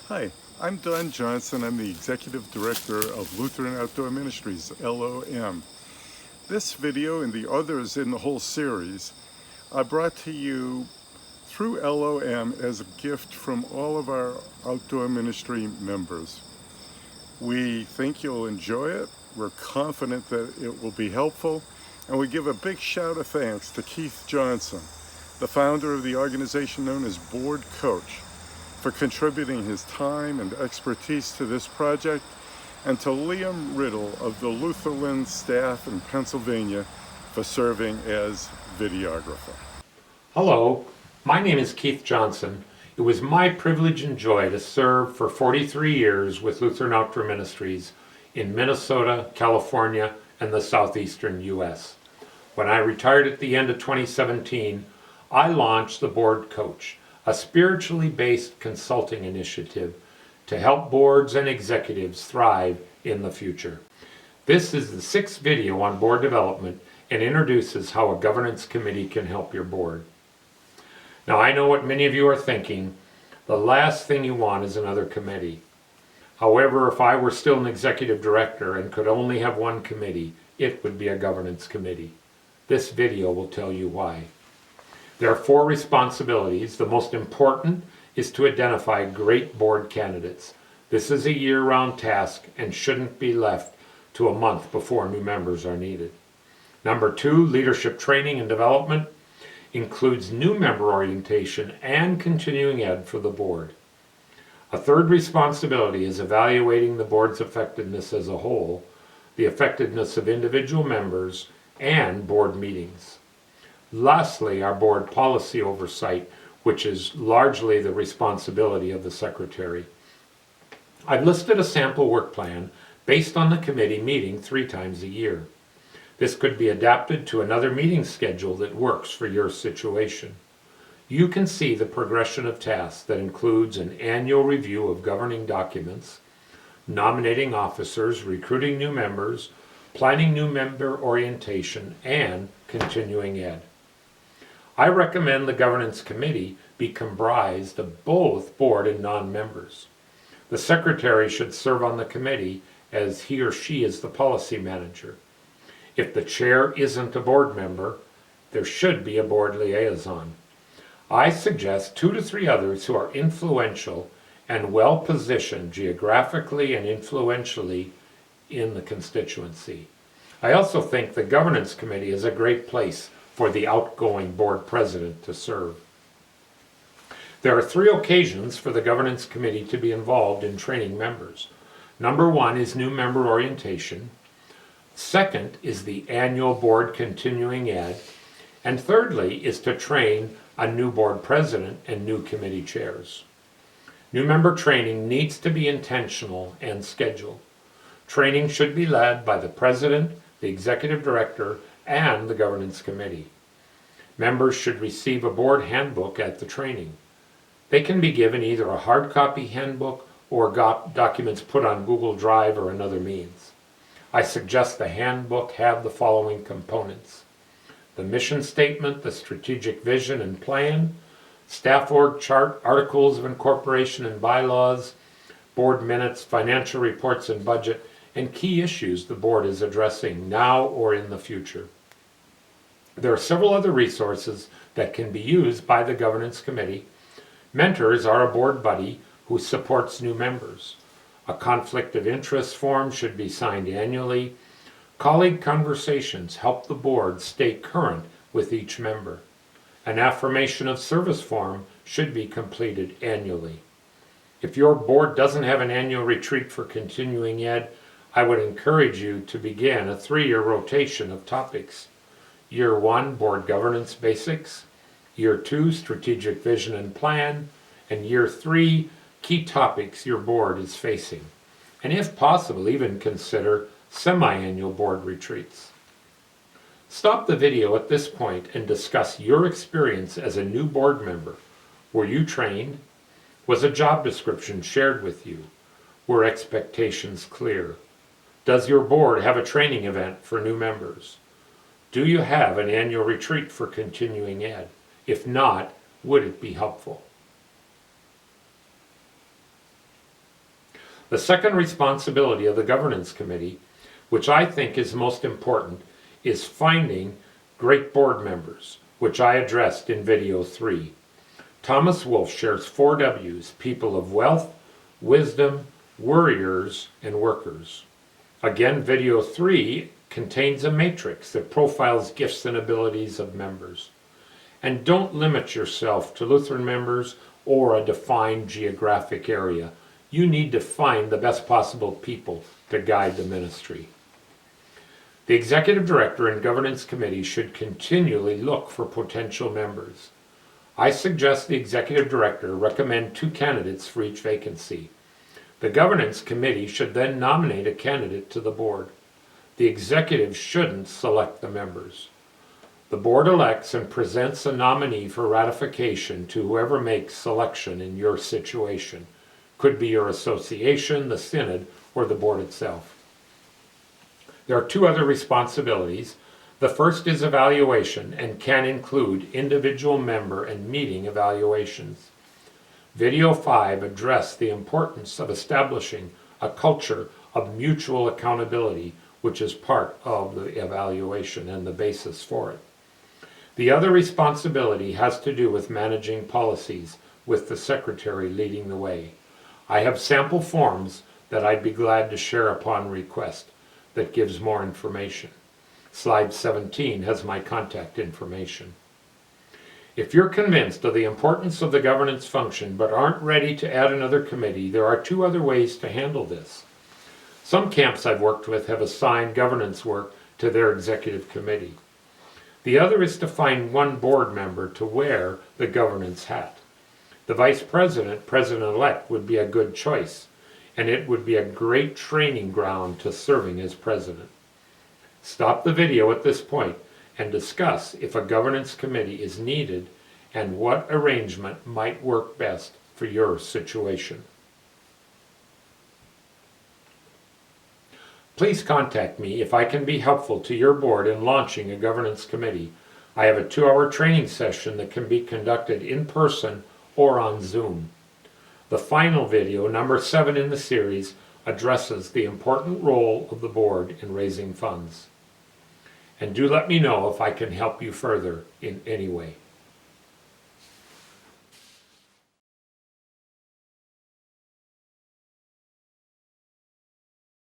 Hi, I'm Don Johnson. I'm the Executive Director of Lutheran Outdoor Ministries, LOM. This video and the others in the whole series are brought to you through LOM as a gift from all of our outdoor ministry members. We think you'll enjoy it. We're confident that it will be helpful. And we give a big shout of thanks to Keith Johnson, the founder of the organization known as Board Coach, for contributing his time and expertise to this project, and to Liam Riddle of the Lutherland staff in Pennsylvania for serving as videographer. Hello, my name is Keith Johnson. It was my privilege and joy to serve for 43 years with Lutheran Outdoor Ministries in Minnesota, California, and the southeastern U.S. When I retired at the end of 2017, I launched the Board Coach, a spiritually based consulting initiative to help boards and executives thrive in the future. This is the 6th video on board development and introduces how a governance committee can help your board. Now, I know what many of you are thinking. The last thing you want is another committee. However, if I were still an executive director and could only have one committee, it would be a governance committee. This video will tell you why. There are 4 responsibilities. The most important is to identify great board candidates. This is a year-round task and shouldn't be left to a month before new members are needed. Number 2, leadership training and development includes new member orientation and continuing ed for the board. A 3rd responsibility is evaluating the board's effectiveness as a whole, the effectiveness of individual members, and board meetings. Lastly, our board policy oversight, which is largely the responsibility of the secretary. I've listed a sample work plan based on the committee meeting 3 times a year. This could be adapted to another meeting schedule that works for your situation. You can see the progression of tasks that includes an annual review of governing documents, nominating officers, recruiting new members, planning new member orientation, and continuing ed. I recommend the governance committee be comprised of both board and non-members. The secretary should serve on the committee as he or she is the policy manager. If the chair isn't a board member, there should be a board liaison. I suggest 2 to 3 others who are influential and well-positioned geographically and influentially in the constituency. I also think the governance committee is a great place for the outgoing board president to serve. There are 3 occasions for the governance committee to be involved in training members. Number 1 is new member orientation. 2nd is the annual board continuing ed. And thirdly is to train a new board president and new committee chairs. New member training needs to be intentional and scheduled. Training should be led by the president, the executive director, and the governance committee. Members should receive a board handbook at the training. They can be given either a hard copy handbook or documents put on Google Drive or another means. I suggest the handbook have the following components: the mission statement, the strategic vision and plan, staff org chart, articles of incorporation and bylaws, board minutes, financial reports and budget, and key issues the board is addressing now or in the future. There are several other resources that can be used by the governance committee. Mentors are a board buddy who supports new members. A conflict of interest form should be signed annually. Colleague conversations help the board stay current with each member. An affirmation of service form should be completed annually. If your board doesn't have an annual retreat for continuing ed, I would encourage you to begin a 3-year rotation of topics. Year 1, Board Governance Basics. Year 2, Strategic Vision and Plan. And Year 3, Key Topics your board is facing. And if possible, even consider semi-annual board retreats. Stop the video at this point and discuss your experience as a new board member. Were you trained? Was a job description shared with you? Were expectations clear? Does your board have a training event for new members? Do you have an annual retreat for continuing ed? If not, would it be helpful? The second responsibility of the governance committee, which I think is most important, is finding great board members, which I addressed in video 3. Thomas Wolfe shares 4 W's: people of wealth, wisdom, worriers, and workers. Again, video 3 contains a matrix that profiles gifts and abilities of members. And don't limit yourself to Lutheran members or a defined geographic area. You need to find the best possible people to guide the ministry. The executive director and governance committee should continually look for potential members. I suggest the executive director recommend 2 candidates for each vacancy. The governance committee should then nominate a candidate to the board. The executive shouldn't select the members. The board elects and presents a nominee for ratification to whoever makes selection in your situation. Could be your association, the synod, or the board itself. There are 2 other responsibilities. The first is evaluation and can include individual member and meeting evaluations. Video 5 addressed the importance of establishing a culture of mutual accountability, which is part of the evaluation and the basis for it. The other responsibility has to do with managing policies, with the secretary leading the way. I have sample forms that I'd be glad to share upon request that gives more information. Slide 17 has my contact information. If you're convinced of the importance of the governance function but aren't ready to add another committee, there are 2 other ways to handle this. Some camps I've worked with have assigned governance work to their executive committee. The other is to find 1 board member to wear the governance hat. The vice president, president-elect, would be a good choice, and it would be a great training ground to serving as president. Stop the video at this point and discuss if a governance committee is needed and what arrangement might work best for your situation. Please contact me if I can be helpful to your board in launching a governance committee. I have a 2-hour training session that can be conducted in person or on Zoom. The final video, number 7 in the series, addresses the important role of the board in raising funds. And do let me know if I can help you further in any way.